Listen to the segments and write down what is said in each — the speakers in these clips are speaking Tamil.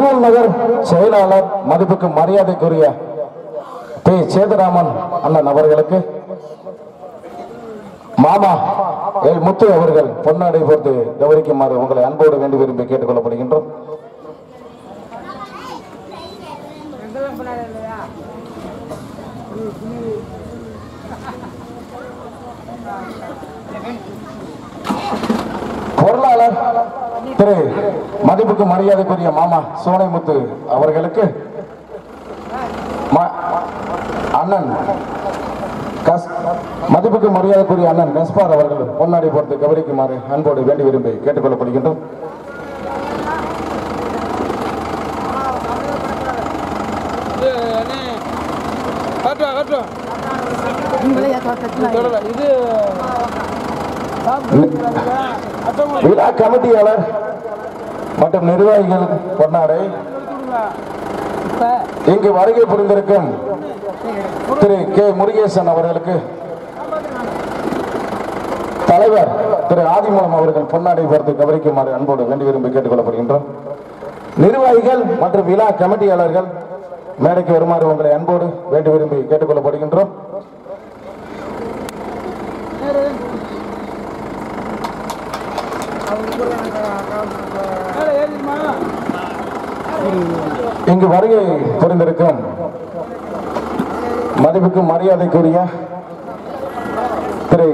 திருவள்ளூர் நகர் செயலாளர் மதிப்புக்கு மரியாதைக்குரிய பி சேதுராமன் அண்ணன் அவர்களுக்கு மாமா எல் முத்து அவர்கள் பொன்னாடை போட்டு கௌரவிக்குமாறு உங்களை அன்போடு வேண்டி விரும்பி கேட்டுக் கொள்ளப்படுகின்றோம். பொருளாளர் திரு மதிப்புக்கு மரியாதைக்குரிய மாமா சோனைமுத்து அவர்களுக்கு அண்ணன் மதிப்புக்கு மரியாதைக்குரிய அண்ணன் நெஸ்பார் அவர்கள் பொன்னாடி போட்டு கௌரவிக்குமாறு அன்போடு வேண்டி விரும்பி கேட்டுக் கொள்ளப்படுகின்றோம். விழா கமிட்டியாளர் மற்றும் நிர்வாகிகள் பொன்னாடை இங்கு வருகை புரிந்திருக்கும் திரு கே முருகேசன் அவர்களுக்கு தலைவர் திரு ஆதிமூலம் அவர்கள் பொன்னாடை பார்த்து கௌரவிக்குமாறு அன்போடு வேண்டி விரும்பி கேட்டுக் கொள்ளப்படுகின்றோம். நிர்வாகிகள் மற்றும் விழா கமிட்டியாளர்கள் மேடைக்கு வருமாறு உங்களை அன்போடு வேண்டி விரும்பி கேட்டுக் கொள்ளப்படுகின்றோம். இங்கு வருகை புரிந்திருக்கும் மதிப்புக்கு மரியாதைக்குரிய திரு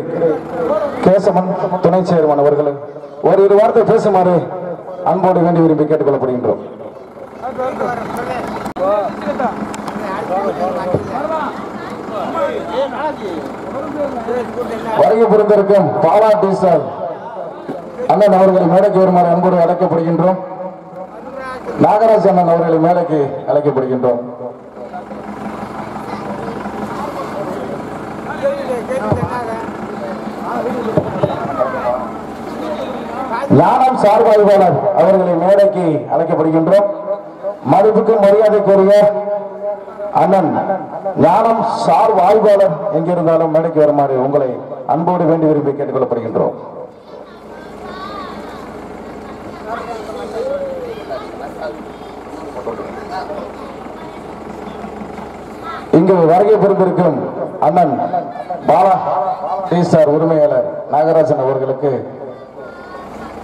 கேசவன் துணை சேர்மன் அவர்கள் ஒரு வார்த்தை பேசுமாறு அன்போடு வேண்டி விரும்பி கேட்டுக் கொள்ளப்படுகின்றோம். வருகை புரிந்திருக்கும் பாலா டீசல் அண்ணன் அவர்களை மேடைக்கு வருமாறு அன்போடு அழைக்கப்படுகின்றோம். நாகராஜ் அண்ணன் அவர்களை மேடைக்கு அழைக்கப்படுகின்றோம். ஞானம் சார்பாய்வாளர் அவர்களை மேடைக்கு அழைக்கப்படுகின்றோம். மதிப்புக்கு மரியாதைக்குரிய அண்ணன் ஞானம் சார்பாய்வாளர் எங்கிருந்தாலும் மேடைக்கு வருமாறு உங்களை அன்போடு வேண்டி விரும்பி கேட்டுக் கொள்ளப்படுகின்றோம். இங்கு வருகை புரிந்திருக்கும் அண்ணன் பாலா டீஸ்டார் உரிமையாளர் நாகராஜன் அவர்களுக்கு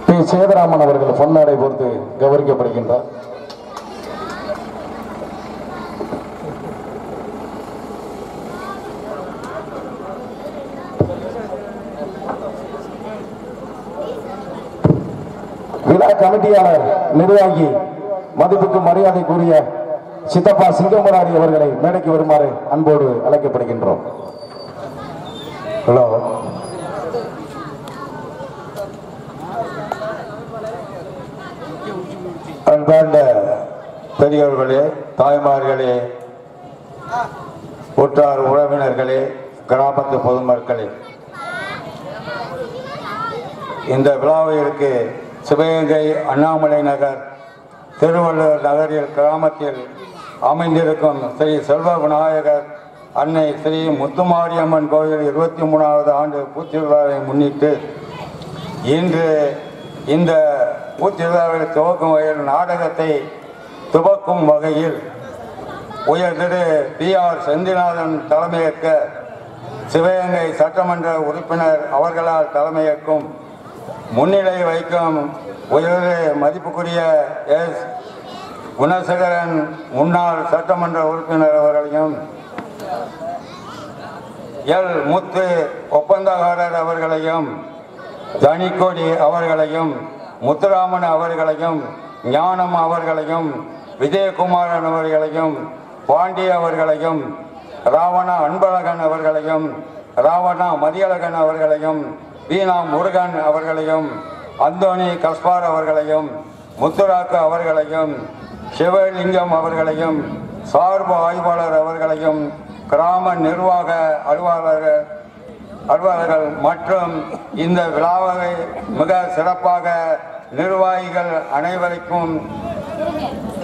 பி சேதுராமன் அவர்கள் பொன்னாடை பொறுத்து கௌரவிக்கப்படுகின்றார். விழா கமிட்டியாளர் நிர்வாகி மதிப்புக்கு மரியாதைக்குரிய சித்தப்பா சிங்கமுராரி அவர்களை மேடைக்கு வருமாறு அன்போடு அழைக்கப்படுகின்றோம். ஹலோ, அன்பார்ந்த பெரியவர்களே, தாய்மார்களே, உற்றார் உறவினர்களே, கிராமத்து பொதுமக்களே, இந்த விழாவிற்கு சிவகங்கை அண்ணாமலை நகர் திருவள்ளுவர் நகரில் கிராமத்தில் அமைந்திருக்கும் ஸ்ரீ செல்வ விநாயகர் அன்னை ஸ்ரீ முத்துமாரியம்மன் கோயில் 23வது ஆண்டு பூத்திருவிழாவை முன்னிட்டு இன்று இந்த பூத்திருவிழாவை துவக்கும் வகையில் நாடகத்தை துவக்கும் வகையில் உயர் திரு பி.ஆர். செந்திநாதன் தலைமையேற்க சிவகங்கை சட்டமன்ற உறுப்பினர் அவர்களால் தலைமையேற்கும் முன்னிலை வைக்கும் உயர் மதிப்புக்குரிய எஸ். குணசேகரன் முன்னாள் சட்டமன்ற உறுப்பினர் அவர்களையும், எல். முத்து ஒப்பந்தக்காரர் அவர்களையும், தனிக்கொடி அவர்களையும், முத்துராமன் அவர்களையும், ஞானம் அவர்களையும், விஜயகுமாரன் அவர்களையும், பாண்டி அவர்களையும், ராவணா அன்பழகன் அவர்களையும், ராவணா மதியழகன் அவர்களையும், வீணா முருகன் அவர்களையும், அந்தோணி கஸ்பார் அவர்களையும், முத்துராக்கு அவர்களையும், சிவலிங்கம் அவர்களையும், சார்பு ஆய்வாளர் அவர்களையும், கிராம நிர்வாக அலுவலர்கள் மற்றும் இந்த விழாவை மிக சிறப்பாக நிர்வாகிகள் அனைவருக்கும்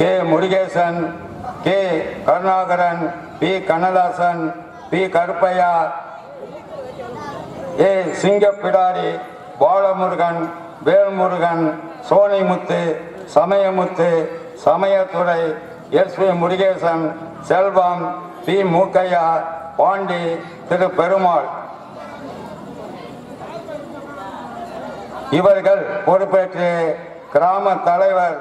K. Murugesan, K. Karunakaran, P. Kannadasan, P. Karuppaiah, A. Singappidari, Balamurugan, Velmurugan, Sonaimuthu, Samayamuthu, சமயத்துறை எஸ்.வி. முருகேசன், செல்வம், பி. மூக்கையா, பாண்டி, திரு பெருமாள் இவர்கள் பொறுப்பேற்று கிராம தலைவர்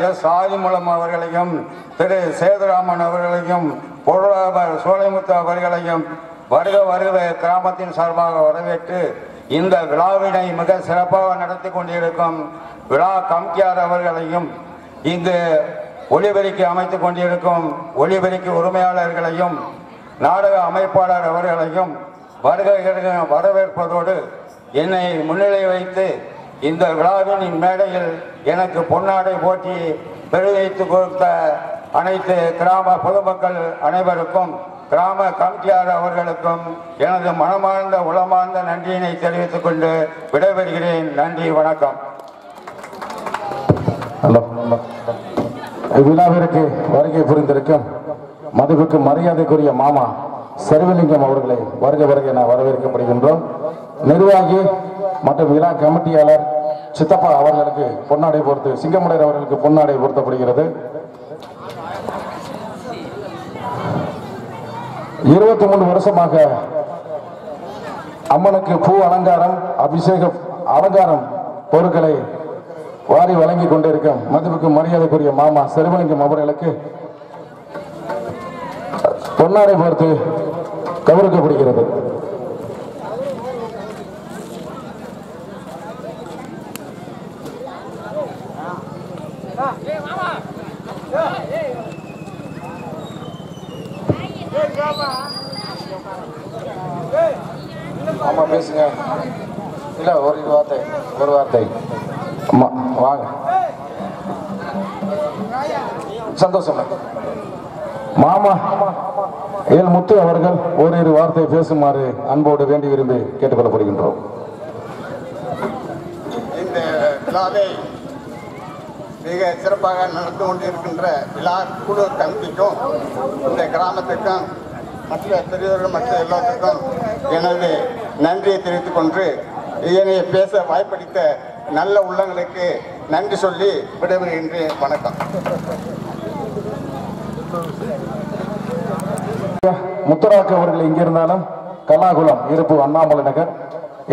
எஸ். ஆதிமூலம் அவர்களையும் திரு சேதுராமன் அவர்களையும் பொருளாளர் சோலைமுத்து அவர்களையும் வருக வருக கிராமத்தின் சார்பாக வரவேற்று இந்த விழாவினை மிக சிறப்பாக நடத்தி கொண்டிருக்கும் விழா கமிட்டியார் அவர்களையும் இங்கு ஒளிபெருக்கி அமைத்துக் கொண்டிருக்கும் ஒளிபெருக்கி உரிமையாளர்களையும் நாடக அமைப்பாளர் அவர்களையும் வரவேற்பதோடு என்னை முன்னிலை வைத்து இந்த விழாவின் மேடையில் எனக்கு பொன்னாடை போட்டி பெருமைத்து கொடுத்த அனைத்து கிராம பொதுமக்கள் அனைவருக்கும் கிராம கமிட்டியார் அவர்களுக்கும் எனது மனமார்ந்த உளமார்ந்த நன்றியினை தெரிவித்துக் கொண்டு விடைபெறுகிறேன். நன்றி, வணக்கம். விழாவிற்கு வருகை புரிந்திருக்கும் மதிப்புக்கு மரியாதைக்குரிய மாமா செல்வலிங்கம் அவர்களை வருக வருக என வரவேற்கப்படுகின்றோம். நிர்வாகி மற்றும் விழா கமிட்டியாளர் சித்தப்பா அவர்களுக்கு பொன்னாடை பொறுத்து சிங்கமுடையர் அவர்களுக்கு பொன்னாடை பொருத்தப்படுகிறது. 23 வருஷமாக அம்மனுக்கு பூ அலங்காரம், அபிஷேக அலங்காரம் பொருட்களை வாரி வழங்கி கொண்டிருக்கும் மதிப்புக்கு மரியாதைக்குரிய மாமா செல்வலிங்கம் அவர்களுக்கு பொன்னாடை பொறுத்து கௌரவிக்கப்படுகிறது. ஆமா பேசுங்க. இல்ல ஒரு வார்த்தை அம்மா வாங்க. சந்தோஷம். மாமா எல் முத்து அவர்கள் ஓரிரு வார்த்தை பேசுமாறு அன்போடு வேண்டி விரும்பி கேட்டுக்கொள்ளப்படுகின்றோம். இந்த விழாவை மிக சிறப்பாக நடந்து கொண்டிருக்கின்ற விழா குழு கமிட்டிக்கும் இந்த கிராமத்துக்கும் மற்ற பெரியவர்கள் மற்ற எல்லாத்துக்கும் எனது நன்றியை தெரிவித்துக் கொண்டு இதனை பேச வாய்ப்பளித்த நல்ல உள்ளங்களுக்கு நன்றி சொல்லி விடைபெறுகின்றேன். வணக்கம். முத்தராக்கு அவர்கள் எங்கிருந்தாலும் கலாகுளம் இருப்பு அண்ணாமலை நகர்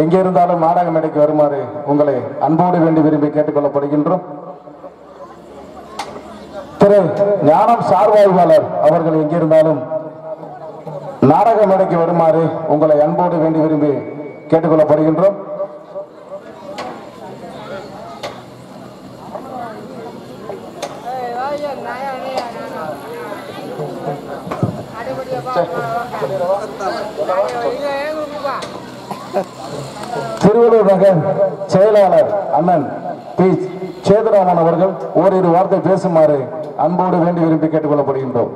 எங்கே இருந்தாலும் நாடக மேடைக்கு வருமாறு உங்களை அன்போடு வேண்டி விரும்பி கேட்டுக்கொள்ளப்படுகின்றோம். திரு ஞானம் சார்வாய்வாளர் அவர்கள் எங்கிருந்தாலும் நாடக மேடைக்கு வருமாறு உங்களை அன்போடு வேண்டி விரும்பி கேட்டுக்கொள்ளப்படுகின்றோம். திருவள்ளூர் நகர் செயலாளர் அண்ணன் பி. சேதுராமன் அவர்கள் ஓரிரு வார்த்தை பேசுமாறு அன்போடு வேண்டி விரும்பி கேட்டுக்கொள்ளப்படுகின்றோம்.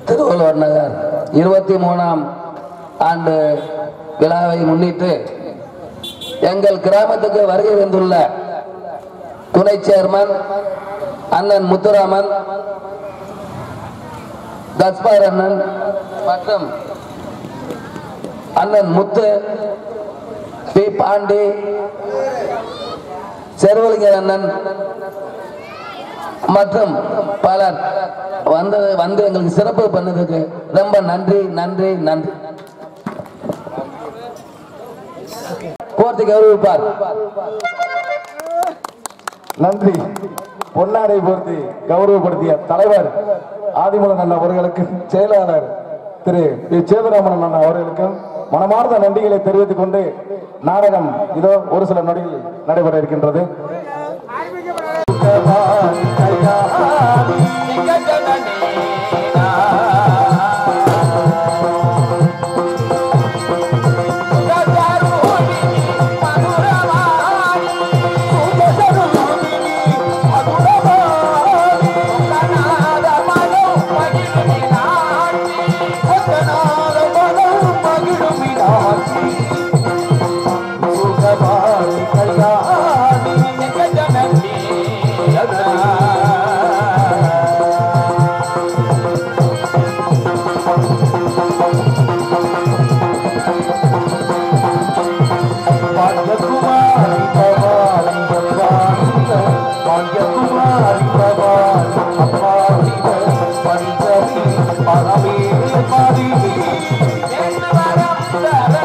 திருவள்ளுவர் நகர் 23ஆம் ஆண்டு விழாவை முன்னிட்டு எங்கள் கிராமத்துக்கு வருகை வந்துள்ள துணை சேர்மன் அண்ணன் முத்துராமன், தஸ்பார் அண்ணன் மற்றும் அண்ணன் முத்து, பி. பாண்டி, செல்வலிங்க அண்ணன் மற்றும் பலர் வந்து எங்களுக்கு சிறப்பு பண்ணதுக்கு ரொம்ப நன்றி நன்றி நன்றி. கோர்த்து கௌரவிப்பார். நன்றி. பொன்னாடை போர்த்தி கௌரவப்படுத்திய தலைவர் ஆதிமூலம் அண்ணா அவர்களுக்கு, செயலாளர் திரு சேதுராமன் அண்ணா அவர்களுக்கும் மனமார்ந்த நன்றிகளை தெரிவித்துக் கொண்டு நாடகம் இதோ ஒரு சில நொடியில் நடைபெற இருக்கின்றது. மாறி என்று வரம் தர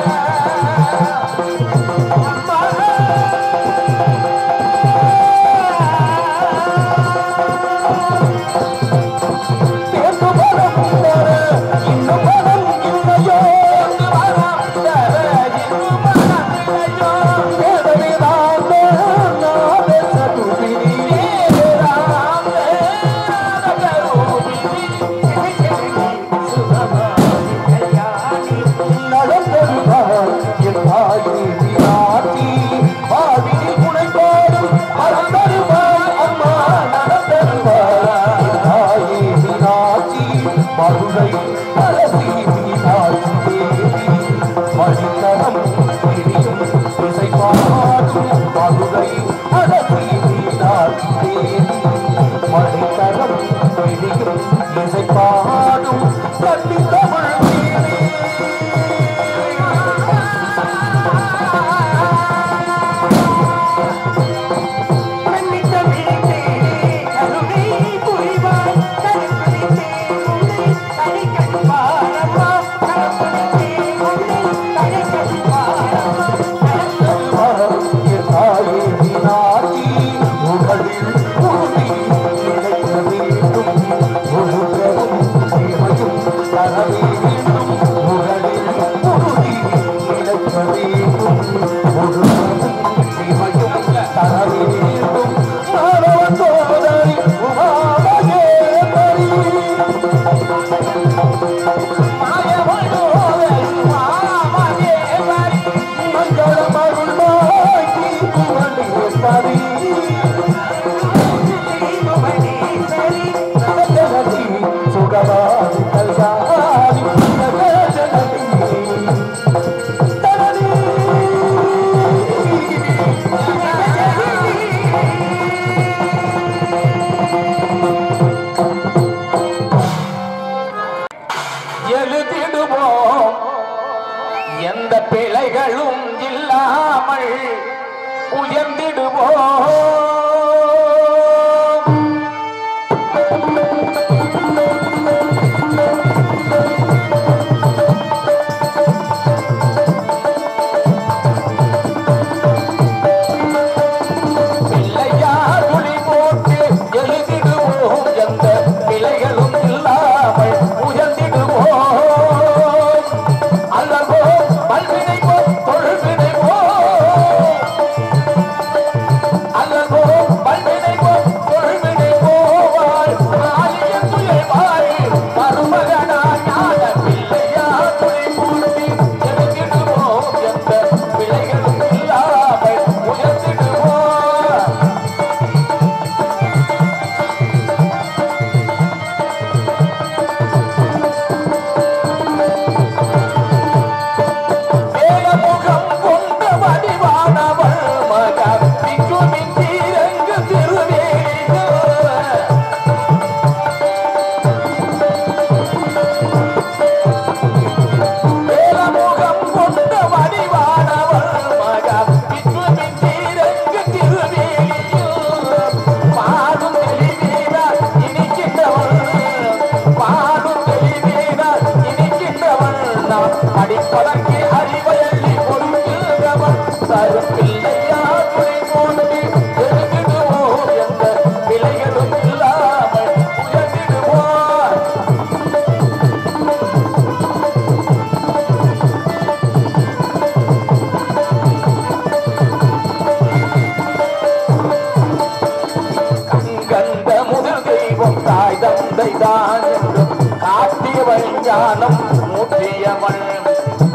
ஞானம் மூட்டியவள்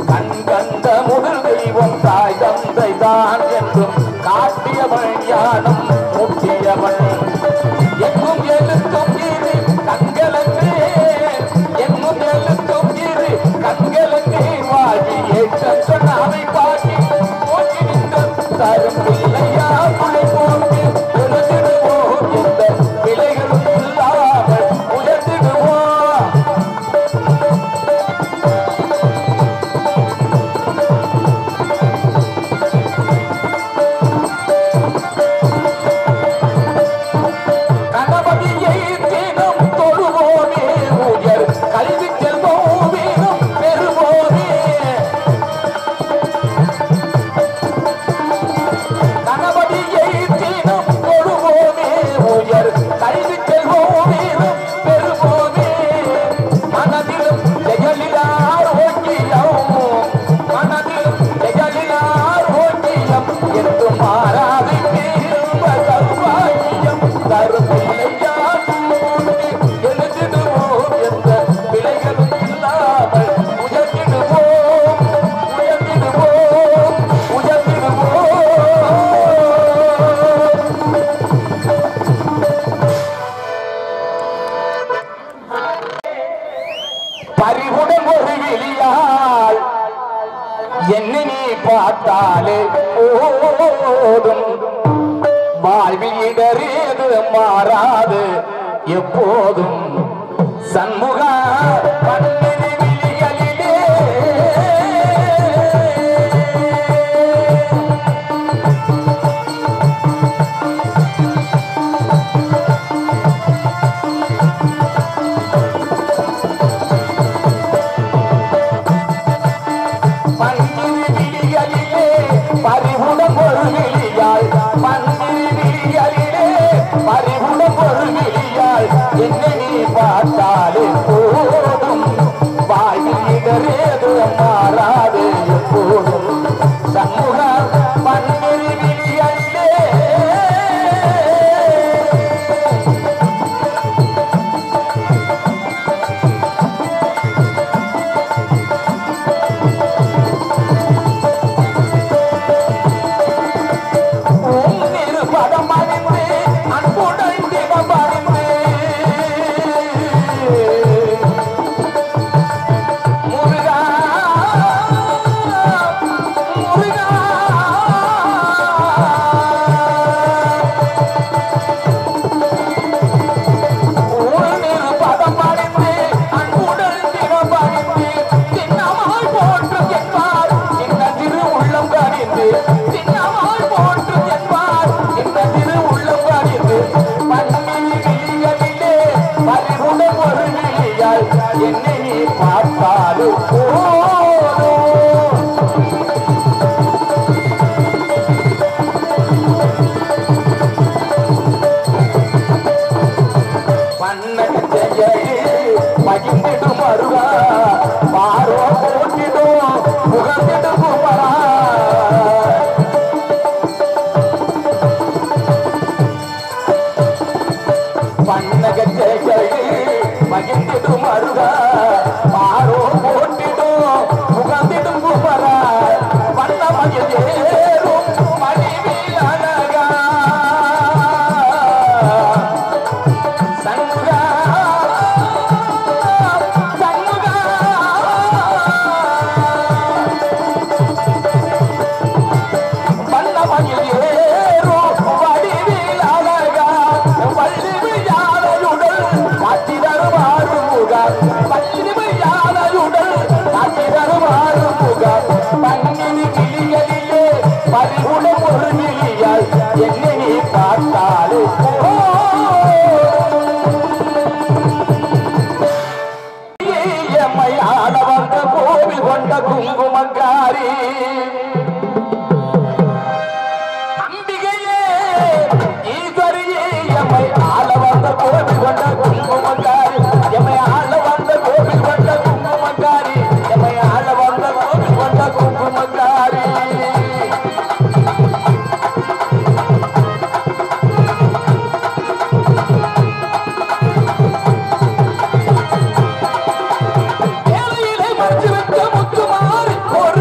கண்கண்ட முதல் தெய்வம் தாய் தந்தை தான் என்றும் காட்டியவள் ஞானம் மூட்டியவள் எங்கும் எழுத்தும் இரு கண்களுக்கு எங்கும் எழுத்தும் இரு கண்களுக்கு வாழி ஏற்றம் சொன்னாவை பாட்டி போட்டி நின்ற தரும் பிள்ளையா புலை போட்டு உணர்ந்திடுவோம் இந்த பிள்ளைகளும் இல்லாமல் உயர்ந்திடுவோம். பறிவுடன் ஒரு வெளியால் என்னை நீ பார்த்தாலே போதும் வாழ்வில் இடரேது மாறாது எப்போதும் சண்முக பன்னிரு விழிகளிலே பறிவுடன் ஒரு விழியால் பன்னிரு விழிகளிலே பறிவுடன் ஒரு விழியால் என்னை நீ பார்த்தாலே போதும் வாழ்வில் இடரேது மாறாது எப்போதும் சண்முக பன்னிரு விழிகளிலே என்னை நீ பார்த்தாலே மகிழ்ந்திடும் வருவா பாரோ போட்டிடும் முகத்திடும் குமரா மகிழ்ந்திடும் அருகா மாறோ போட்டிடும் முகந்திடும் குமரா வண்ண மகிழ் ஏறும் மணிவில் அழகா சண்முகா சண்முகா வண்ண மகிழ் ஏறும் வடிவில் அழகா வள்ளிவு யாரையுடன் காட்சி தருவாரு முகார் பள்ளிவு யாரையுடன் காட்சி தருவாரு முகார் பன்னிரு கிளிகளிலே பறிவுடன் ஒரு கிளியால் என்னை நீ பார்த்தாலே எம்மை ஆள வந்த கோவில் கொண்ட குங்குமக்காரி கோவில் கொண்ட குங்குமக்காரி எம்மை ஆள வந்த கோவில் கொண்ட குங்குமக்காரி எம்மை ஆள வந்த கோவில் கொண்ட குங்குமக்காரி ஏழையிலே மறைச்சு வைத்த முத்துமாரி ஒரு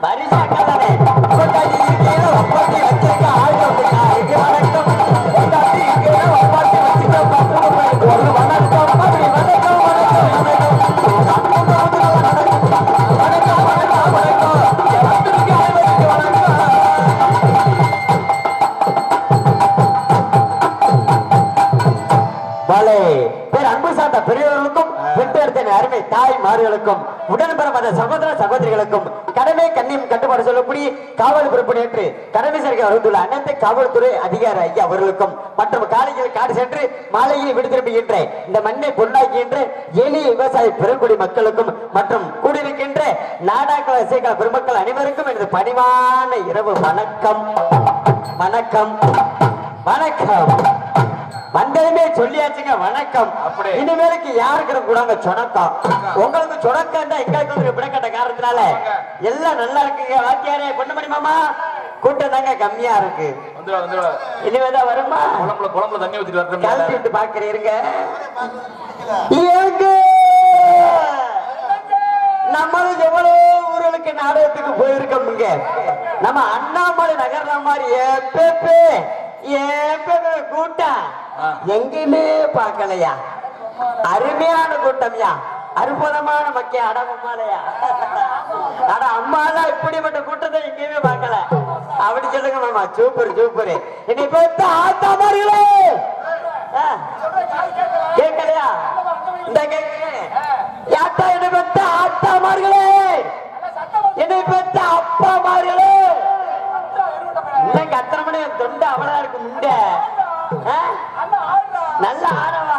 பரிசா கலரே கொண்டாடி இருக்கேன் ஒப்பாட்டி வச்சிருக்க ஆழ்வா வணக்கம் கொண்டாடி இருக்கேன் ஒப்பாட்டி வச்சிருக்க பப்பு ஒரு வணக்கம் அப்படி வணக்கம் பெரியவர்களுக்கும் பெற்றெடுத்த அருமை தாய்மார்களுக்கும் உடன்பிறந்த சகோதர சகோதரிகளுக்கும் கடமை கண்ணியம் கட்டுப்பாடு சொல்லக்கூடிய காவல் பொறுப்பேற்று கடமை சரிக்க வந்துள்ள அனைத்து காவல்துறை அதிகாரி ஐயா அவர்களுக்கும் மற்றும் காலையில் காடு சென்று மாலையில் விடுதிருப்புகின்ற இந்த மண்ணை பொருளாக்குகின்ற எளிய விவசாய பெருங்குடி மக்களுக்கும் மற்றும் கூடியிருக்கின்ற நாடாக்கள இசைக்கால பெருமக்கள் அனைவருக்கும் எனது பணிவான இரவு வணக்கம் வணக்கம் வணக்கம். வந்ததுமே சொல்லியாச்சுங்க வணக்கம். இனிமேலுக்கு யாருக்கு கூடாங்க சொணக்கம். உங்களுக்கு சொணக்கம் தான் எங்களுக்கு வந்து விடக்கட்ட காரணத்தினால எல்லாம் நல்லா இருக்குங்க. வாத்தியாரே பொண்ணு மாமா கூட்டம் தாங்க கம்மியா இருக்கு. இனிமேதான் வருமா குழம்புல தண்ணி ஊத்திட்டு கல்வி விட்டு பாக்குறீங்க. நம்மளும் எவ்வளவு ஊர்களுக்கு நாடகத்துக்கு போயிருக்கோம். நம்ம அண்ணாமலை நகர்ற மாதிரி கூட்டம் எங்கேயுமே பார்க்கலையா. அருமையான கூட்டம்யா, அற்புதமான மக்கிய அடமம்மாலையா. அட அம்மாலா இப்படிப்பட்ட கூட்டத்தை எங்கேயுமே பார்க்கல. அப்படி சொல்லுங்க மாமா. Super super. இன்னைக்கு பார்த்து ஆத்தா மாறிகளே கேட்கலையா? இந்த கேட்கிறேன் யாத்தா என்னை பார்த்து ஆத்தா மாறிகளே, என்னை பார்த்து அப்பா மாறிகளே. இன்னைக்கு அத்தனை மணி தொண்டை அவளா இருக்கு முண்டை. நல்ல ஆடவா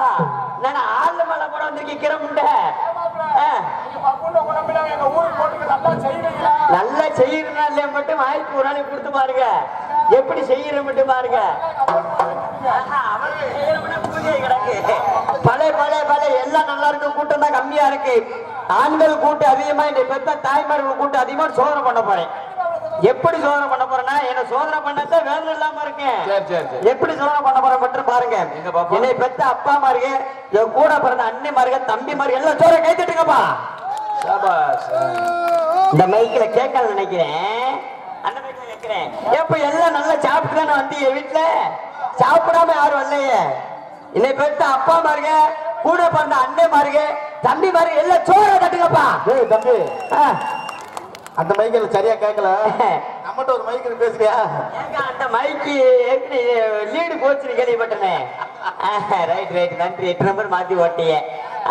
நான் ஆளு மலை போட வந்திருக்கிற முண்டை. நல்லா செய்யறதுனால மட்டும் வாய்ப்பு ஒரு நாளைக்கு கொடுத்து பாருங்க. எப்படி செய்யற மட்டும் பாருங்க. பழைய பழைய பழைய எல்லாம் நல்லா இருக்கு. கூட்டம் தான் கம்மியா இருக்கு. ஆண்கள் கூட்டம் அதிகமா, இந்த பெத்த தாய்மார்கள் கூட்டம் அதிகமா சோதனை பண்ண போறேன். எப்படி சோதனை பண்ண போறேன்னா, என்ன சோதனை பண்ணதான் வேலை இல்லாம இருக்கேன். எப்படி சோதனை பண்ண போறேன் மட்டும் பாருங்க. என்னை பெத்த அப்பா மாருங்க, என் கூட பிறந்த அண்ணி மாருங்க, தம்பி மாருங்க எல்லாம் சோற கை தட்டுங்கப்பா. இந்த மைக்கில கேட்கல நினைக்கிறேன். அந்த மைக்கில கேட்கிறேன். எப்ப எல்லாம் நல்லா சாப்பிட்டு தானே வந்து என் வீட்டுல சாப்பிடாம யாரும் வரலையே. என்னை பெத்த அப்பா மாருங்க, கூட பிறந்த அண்ணே மாருங்க, தம்பி மாருங்க எல்லாம் சோற தட்டுங்கப்பா. தம்பி அந்த மைக்கில் சரியா கேட்கல. நம்மகிட்ட ஒரு மைக்கில் பேசுறியா? அந்த மைக்கு லீடு போச்சு கேள்விப்பட்டனே. ரைட் ரைட் நன்றி. 8 நம்பர் மாத்தி ஓட்டிய.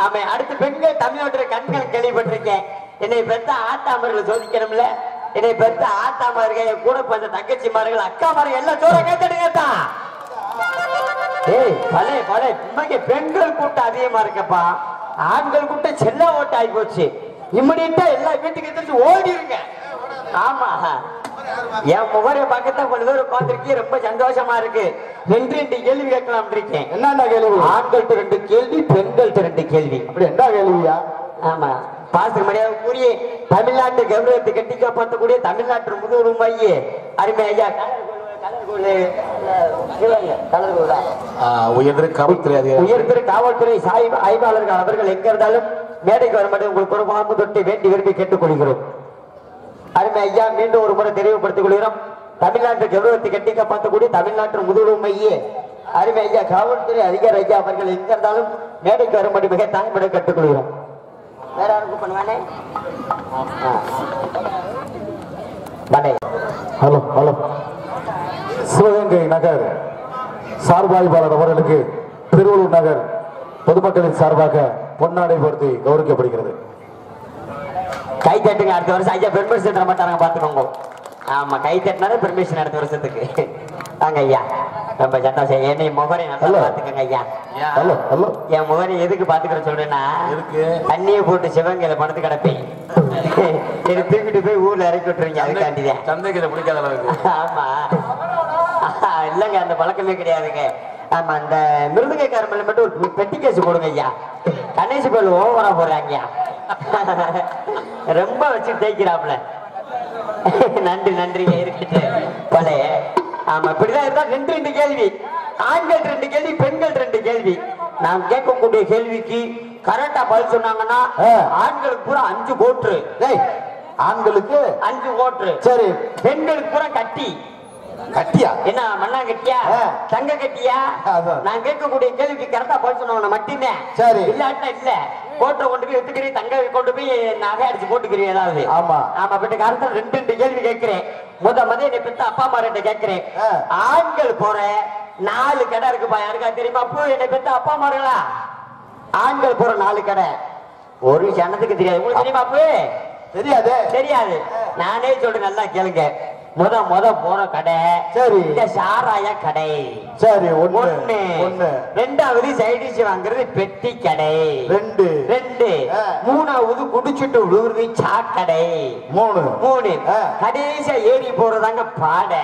ஆமா, அடுத்து பெண்கள் தமிழ்நாட்டு கண்கள் கேள்விப்பட்டிருக்கேன். என்னை பெத்த ஆத்தாமர்கள் சோதிக்கணும்ல. என்னை பெத்த ஆத்தாமார்கள், என் கூட பிறந்த தங்கச்சிமார்கள், அக்காமார்கள் எல்லாம் சோற கேட்டுடுங்கத்தா. ஏய் பழைய பழைய உண்மைக்கு பெண்கள் கூட்டம் அதிகமா இருக்கப்பா. ஆண்கள் கூட்டம் செல்ல ஓட்ட ஆகி போச்சு. இம்மிடியா எல்லா வீட்டுக்கு எதிர்த்து ஓடிருங்க. ஆமா, என் முகரை பக்கத்தான் கொஞ்ச பேர் உட்காந்துருக்கீங்க. ரொம்ப சந்தோஷமா இருக்கு. 2 கேள்வி கேட்கலாம் இருக்கேன். என்ன கேள்வி? ஆண்கள்ட்ட 2 கேள்வி, பெண்கள்ட்ட 2 கேள்வி. அப்படி என்ன கேள்வியா? ஆமா, பாச மரியாதை கூறிய தமிழ்நாட்டு கௌரவத்தை கட்டி காப்பாற்றக்கூடிய தமிழ்நாட்டு முதுகுடும் மைய அருமை ஐயா உயர்திரு காவல்துறை ஆய்வாளர்கள் அவர்கள் எங்க இருந்தாலும் மேடைக்கு வர மட்டும் உங்களுக்கு ஒரு பாம்பு தொட்டி வேண்டி விரும்பி கேட்டுக் கொள்கிறோம். அருமை ஐயா, மீண்டும் ஒரு முறை தெளிவுபடுத்திக் கொள்கிறோம். தமிழ்நாட்டு கௌரவத்தை கட்டி காப்பாற்றக்கூடிய தமிழ்நாட்டு முதுகுடும் மைய அருமை ஐயா காவல்துறை அதிகாரி ஐயா அவர்கள் எங்க இருந்தாலும் மேடைக்கு வரும்படி மிக தாய்மடை கட்டுக்கொள்கிறோம். வேற யாருக்கும் பண்ணுவானே. Hello hello. சிவகங்கை நகர் சார்பாய்வாளர் அவர்களுக்கு திருவள்ளூர் நகர் பொதுமக்களின் சார்பாக பொன்னாடை பொருத்தி கௌரவிக்கப்படுகிறது. கை தட்டுங்க. அடுத்த வருஷம் ஐயா பெர்மிஷன் தர மாட்டாங்க, பாத்துக்கோங்க. ஆமா, கை தட்டினாலும் பெர்மிஷன் அடுத்த வருஷத்துக்கு வாங்க ஐயா. ரொம்ப சந்தோஷம். என்னை முகரை நல்லா பாத்துக்கங்க ஐயா. என் முகரை எதுக்கு பாத்துக்கிற சொல்றேன்னா, தண்ணியை போட்டு சிவங்கையில படுத்து கிடப்பேன். எனக்கு தூக்கிட்டு போய் ஊர்ல இறக்கி விட்டுருங்க. அதுக்காண்டிதான் சந்தைகளை பிடிக்காத அளவுக்கு. ஆமா இல்லங்க, அந்த பழக்கமே கிடையாதுங்க. ஆமா, அந்த மிருதுகைக்காரமல்ல மட்டும் ஒரு பெட்டி கேஸ் போடுங்க ஐயா. கணேசு கோயில் ஓவரா போறாங்க. ரொம்ப வச்சு தேய்க்கிறாப்ல. நன்றி நன்றிங்க. இருக்கட்டு பழைய. ஆமா, இப்படிதான் இருந்தா 2 கேள்வி. ஆண்கள் 2 கேள்வி, பெண்கள் 2 கேள்வி. நாம் கேட்கக்கூடிய கேள்விக்கு கரெக்டா பதில் சொன்னாங்கன்னா ஆண்களுக்கு பூரா 5 கோட்டு. ஆண்களுக்கு 5 ஓட்டு. சரி. பெண்களுக்கு பூரா கட்டி. கட்டியா? என்ன மண்ணா கட்டியா தங்க கட்டியா? நான் கேட்கக்கூடிய கேள்விக்கு கரெக்டா போய் சொன்னவன மட்டும்தான். சரி. இல்லாட்டா இல்ல கோட்டை கொண்டு போய் எடுத்துக்கிறேன், தங்க கொண்டு போய் நகை அடிச்சு போட்டுக்கிறேன் ஏதாவது. ஆமா ஆமா. பட் காரணம் 2 கேள்வி கேட்கிறேன். முத என்னை பெத்த அப்பா அம்மா கிட்ட கேட்கிறேன். ஆண்கள் போற 4 கடை இருக்குப்பா, யாருக்கா தெரியுமா? அப்போ என்னை பெத்த அப்பா அம்மாங்களா? ஆண்கள் போற 4 கடை ஒரு ஜனத்துக்கு தெரியாது. உங்களுக்கு தெரியுமா? அப்போ தெரியாது. தெரியாது. நானே சொல்றேன், நல்லா கேளுங்க. முத போற கடை சரி இந்த சாராய கடை. சரி. ஒண்ணு. ரெண்டாவது சைடிஷ் வாங்குறது பெட்டி கடை. 2. மூணாவது குடிச்சிட்டு விழுவுறது சாக்கடை. 3. கடைசியா ஏறி போறதாங்க பாடை.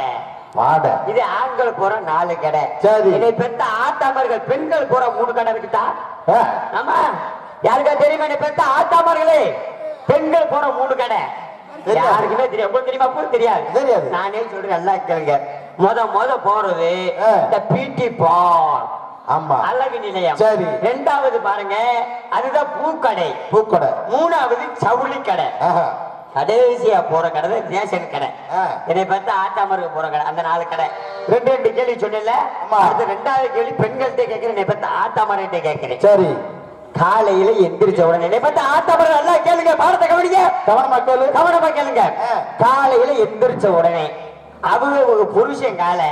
இது ஆண்கள் போற 4 கடை. சரி. இதை பெற்ற ஆட்டாமர்கள் பெண்கள் போற 3 கடை இருக்குதா? ஆமா. யாருக்கா தெரியுமா? என்னை பெற்ற ஆட்டாமர்களே பெண்கள் போற 3 கடை யாருக்குமே தெரியும். உங்களுக்கு தெரியுமா? தெரியாது. நானே சொல்றேன், நல்லா கேளுங்க. முத போறது இந்த பிடி பார்க். ஆமா. அழகு நிலையம். சரி. 2வது பாருங்க, அதுதான் பூக்கடை. மூணாவது சவுளி கடை. கடைசியா போற கடை ரேஷன் கடை. என்னை பார்த்து ஆட்டாமருக்கு போற கடை. அந்த 4 கடை. 2 கேள்வி சொன்னல. அடுத்து 2வது கேள்வி பெண்கள்கிட்ட கேட்கிறேன், என்னை பார்த்து ஆட்டாமர்கிட்ட கேட்கிறேன். சரி. காலையில எந்திரிச்ச உடனே என்னை பார்த்து ஆட்டாமர் நல்லா கேளுங்க, பாடத்தை கவனிங்க, கவனமா கேளுங்க. காலையில எந்திரிச்ச உடனே அவங்க புருஷன் காலை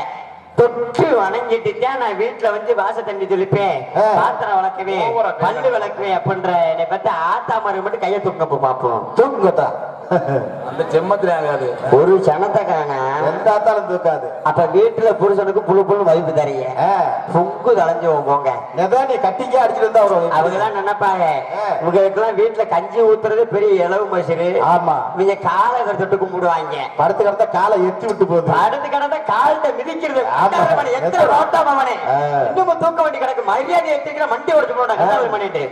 தொட்டு வணங்கிட்டு நான் வீட்டுல வந்து வாச தண்ணி தெளிப்பேன், பாத்திரம் வளர்க்குவேன், பல்லு விளக்குவேன் அப்படின்ற என்னை பார்த்து ஆத்தாமருக்கு மட்டும் கையை தூக்க பார்ப்போம். தூக்குங்கத்தா அந்த செம்மத்துல ஆகாது. ஒரு சனத்தக்கான எந்தாத்தாலும் தூக்காது. அப்ப வீட்டுல புருஷனுக்கு புழு வைப்பு தரீங்க, பொங்கு தலைஞ்சு போங்க. நீ கட்டிக்கே அடிச்சுட்டு இருந்தா அவங்க எல்லாம் நினைப்பாங்க, உங்களுக்கு எல்லாம் வீட்டுல கஞ்சி ஊத்துறது பெரிய இளவு மசிறு. ஆமா. நீங்க காலை தொட்டு கும்பிடுவாங்க. படுத்து கிடந்த காலை எட்டி விட்டு போகுது. படுத்து கிடந்த காலத்தை மிதிக்கிறது. எத்தனை ரோட்டாமனே இன்னும் தூக்க வேண்டி கிடக்கு. மரியாதை எடுத்துக்கிற மண்டி ஓடிச்சு போனாங்க பண்ணிட்டு.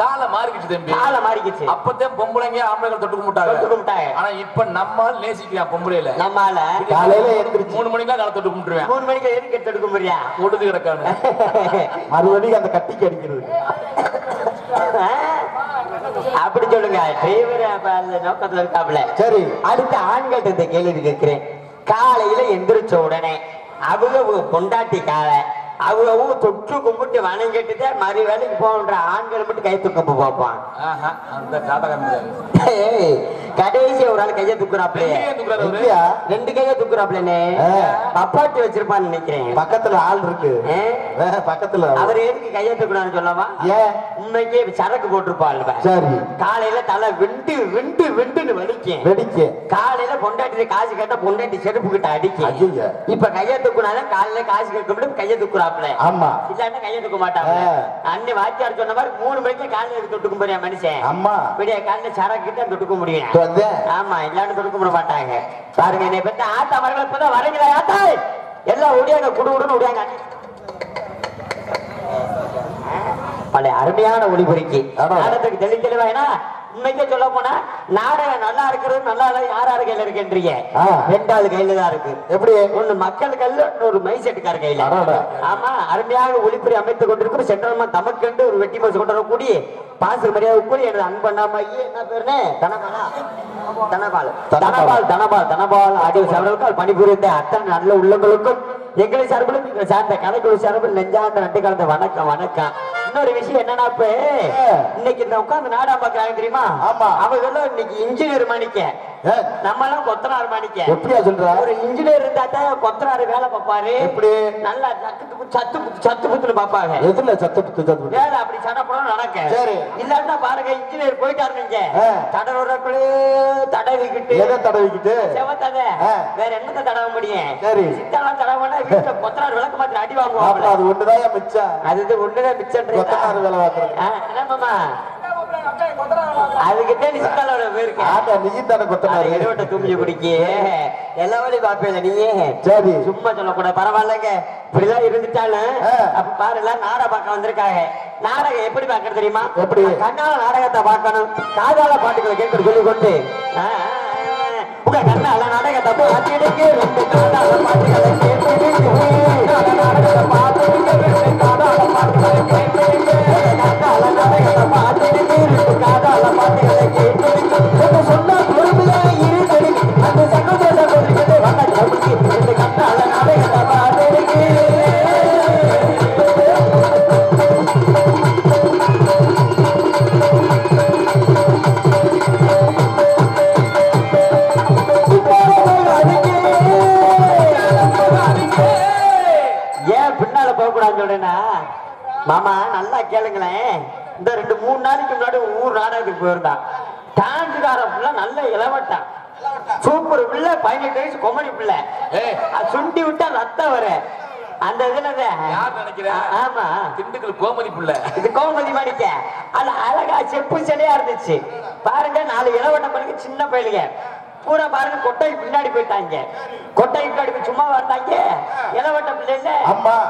காலை மாறிக்கிச்சு தம்பி, காலை மாறிக்கிச்சு. அப்பதான் பொம்பளைங்க ஆம்பளைகள் தொட்டு கும்பிட்டாங்க. ஆனா இப்ப நம்மால் நேசிக்கிறான் பொம்பளையில. நம்மால காலையில எந்திரிச்சு 3 மணிக்கா காலை தொட்டு கும்பிட்டுருவேன். 3 மணிக்கு எதுக்கு தொட்டு கும்பிடுறியா? ஒடுது கிடக்கானு மறுபடியும் அந்த கட்டிக்கு அடிக்கிறது. அப்படி சொல்லுங்க. டிரைவர் நோக்கத்துல இருக்காப்ல. சரி. அடுத்த ஆண்கள்ட்ட இந்த கேள்வி கேட்கிறேன். காலையில எந்திரிச்ச உடனே அவங்க பொண்டாட்டி காலை அவங்க தொற்று கும்பிட்டு வணங்கிட்டு மறு வேலைக்கு போன்ற ஆண்கள் மட்டும் கை தூக்க பார்ப்பான். கடைசி ஒரு ஆள் கையை தூக்குறாப்ல, 2 கையை தூக்குறாப்லன்னு அப்பாட்டி வச்சிருப்பான்னு நினைக்கிறேன். பக்கத்துல ஆள் இருக்கு. பக்கத்துல அவர் எதுக்கு கையை தூக்குறான்னு சொல்லவா? உண்மைக்கே சரக்கு போட்டிருப்பாள். சரி. காலையில தலை விண்டு விண்டு விண்டுன்னு வெடிக்க காலையில பொண்டாட்டி காசு கேட்டா பொண்டாட்டி செருப்பு கிட்ட அடிக்க. இப்ப கையை தூக்குனாலும் காலையில காசு கேட்க முடியும், கையை தூக்குறா. ஆமா. இல்லாட்டா கையை தூக்க மாட்டாங்க. அன்னை வாத்தியார் சொன்ன மாதிரி 3 மணிக்கு காலையில தொட்டுக்க முடியும் மனுஷன். ஆமா. விடிய காலையில சரக்கிட்ட தொட்டுக்க முடியும். ஆமா. இல்லாட்டு தொட்டுக்க முடிய மாட்டாங்க. பாருங்க, என்னை பத்தி ஆத்தாமர்கள் இப்பதான் வரீங்களா? ஆத்தா எல்லாம் ஒடியாங்க, குடுகுடுன்னு ஒடியாங்க. பல அருமையான ஒளிபெருக்கி நாடகத்துக்கு தெளிவா. ஏன்னா உண்மைக்கே சொல்ல போனா நாடகம் நல்லா இருக்கிறது நல்லா யார் கையில இருக்குன்றீங்க? 2வது கையில தான் இருக்கு. எப்படி? ஒண்ணு மக்கள் கையில, இன்னொரு மைசெட்டுக்கார கையில. ஆமா. அருமையாக ஒளிபுரி அமைத்துக் கொண்டிருக்கிற சென்ட்ரல் தமக்கென்று ஒரு வெட்டி பஸ் கொண்டு வரக்கூடிய பாசு மரியாதை கூடி எனது அன்பண்ணாமையே என்ன பேருன்னு தனபால் ஆகிய சவர்களுக்கு பணிபுரிந்த அத்தனை நல்ல உள்ளங்களுக்கும் எங்களை சார்பிலும் நீங்கள் சார்ந்த கலைக்குழு சார்பில் நெஞ்சார்ந்த நன்றி கலந்த வணக்கம். இன்னொரு விஷயம் என்னன்னா, இப்ப இன்னைக்கு இந்த உட்கார்ந்து நாடகம் பாக்குறாங்க தெரியுமா? அவங்க இன்னைக்கு இன்ஜினியர் மணிக்க, நம்ம எல்லாம் கொத்தனார் மணிக்க. எப்படியா சொல்ற? ஒரு இன்ஜினியர் இருந்தா தான் கொத்தனார் வேலை பார்ப்பாரு. எப்படி? நல்லா சத்து புத்துன்னு பாப்பாங்க. எதுல சத்து புத்து வேலை அப்படி சடை போட நடக்க. சரி. இல்லாட்டா பாருங்க, இன்ஜினியர் போயிட்டாரு நீங்க தடவுறக்குள்ளே தடவிக்கிட்டு செவத்தத வேற என்னத்தை தடவ முடியும்? சரி. சித்தாலாம் தடவை வீட்டுல கொத்தனார் விளக்கு மாத்திர அடி வாங்குவாங்க. அது ஒண்ணுதான் மிச்சம். அது ஒண்ணுதான் மிச்சம். கொத்தனார் வேலை பார்க்கறது என்னமாமா? அதுக்கிட்ட நீ சித்தாலோட போயிருக்க. நீ தானே கொத்தனார் இருவட்ட தூங்கி குடிக்க எல்லா வேலையும் பாப்பேல நீயே. சரி. சும்மா சொல்லக்கூடாது. பரவாயில்லங்க, இப்படிதான் இருந்துட்டாலும் அப்ப பாரு, எல்லாம் நாடகம் பார்க்க வந்திருக்காங்க. நாடகம் எப்படி பாக்குறது தெரியுமா? எப்படி? கண்ணால நாடகத்தை பார்க்கணும், காதால பாட்டுகளை கேட்க சொல்லி கொண்டு உங்க கண்ணால நாடகத்தை பார்த்துடுங்க. 2 காதால பாட்டுகளை கேட்டு நாடகத்தை பார்த்துடுங்க. 2 காதால பாட்டுகளை கேட்டு காதால நாடகத்தை பார்த்துடுங்க. 2 காதால பாட்டுகளை கேட்டு சொன்ன பொறுமையா 3 நாளைக்கு முன்னாடி ஊர் நாடகத்துக்கு போயிருந்தான். டான்ஸுக்கார பிள்ளை நல்ல இளவட்டான், சூப்பர் பிள்ளை, 18 வயசு கொமடி பிள்ளை. சுண்டி விட்டா ரத்தம் வர அந்த இதுல நினைக்கிறேன். ஆமா, திண்டுக்கல் கோமதி பிள்ளை, இது கோமதி மாணிக்க. அது அழகா செப்பு சிலையா இருந்துச்சு பாருங்க. 4 இளவட்ட பையனுக்கு, சின்ன பையனுங்க பூரா பாருங்க கொட்டை பின்னாடி போயிட்டாங்க. கொட்டை பின்னாடி போய் சும்மா வந்தாங்க. இளவட்ட பிள்ளைல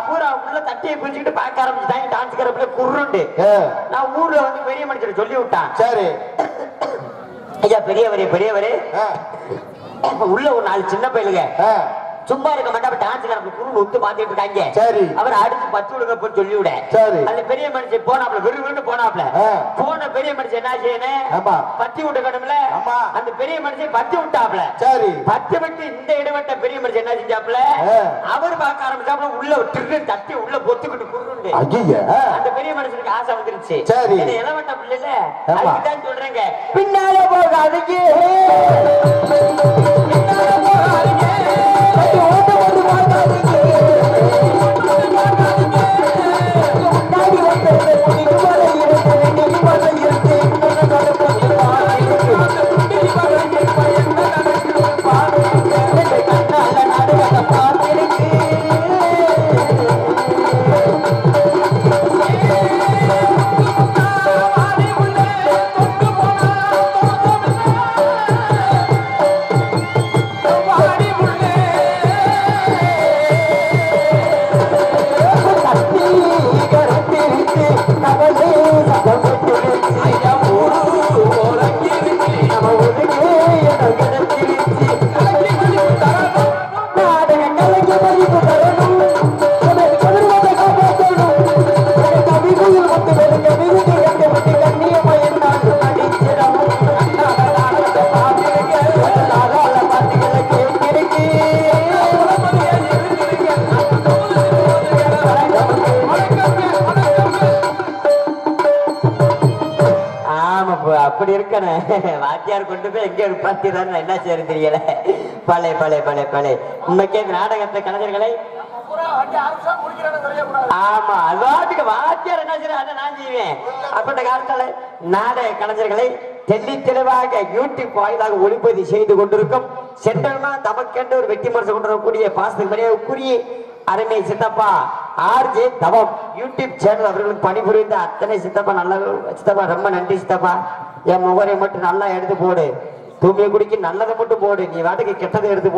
பூரா உள்ள தட்டியை பிரிச்சுக்கிட்டு பார்க்க ஆரம்பிச்சுட்டாங்க. டான்ஸ்கார பிள்ளை குருண்டு. நான் ஊர்ல வந்து பெரிய மனுஷன் சொல்லி விட்டான். சரி ஐயா, பெரியவரே உள்ள ஒரு 4 சின்ன பையலுங்க சும்மா இருக்க மாட்டா டான்ஸ்கார குரு ஒத்து பாத்துட்டு இருக்காங்க. சரி, அவர் அடுத்து 10 விடுங்க போய் சொல்லி விட. சரி, அந்த பெரிய மனுஷன் போனாப்ல, விரும்பு போனாப்ல. போன பெரிய மனுஷன் என்ன செய்யணும், பத்தி விட்டுக்கணும்ல. அந்த பெரிய மனுஷன் பத்தி விட்டாப்ல. சரி, பத்தி விட்டு இந்த இடவட்ட பெரிய மனுஷன் என்ன செஞ்சாப்ல, அவர் பார்க்க ஆரம்பிச்சாப்ல. உள்ள விட்டு தட்டி உள்ள பொத்துக்கிட்டு குருண்டு. அந்த பெரிய மனுஷனுக்கு ஆசை வந்துருச்சு. சரி, இளவட்ட பிள்ளைல அதுதான் சொல்றேங்க, பின்னாலே போகாதீங்க, பின்னாலே போகாதீங்க, அப்படி இருக்கணும். வாத்தியார் கொண்டு போய் எங்க பாத்திதான் என்ன செய்ய தெரியல. பழைய பழைய பழைய பழைய உண்மைக்கே நாடகத்தை கலைஞர்களை ஆமா அதுக்கு வாத்தியார் என்ன செய்ய அதை நான் செய்வேன். அப்பட்ட காலத்துல நாடக கலைஞர்களை தெள்ளி தெளிவாக யூடியூப் வாயிலாக ஒளிப்பதிவு செய்து கொண்டிருக்கும் சென்றமா தமக்கென்று ஒரு வெற்றி மனசு கொண்டிருக்கக்கூடிய பாசத்துக்கு மரியாதைக்குரிய அருமை சித்தப்பா ஆர்ஜே தவம் யூடியூப் சேனல் அவர்களுக்கு பணிபுரிந்த அத்தனை சித்தப்பா நல்ல சித்தப்பா ரொம்ப நன்றி சித்தப்பா. என் முகரை மட்டும் நல்லா எடுத்து போடு, தூமியை குடிக்க நல்லதை மட்டும் போடு, நீ வாட்டுக்கு கெட்டதை எடுத்து போடு.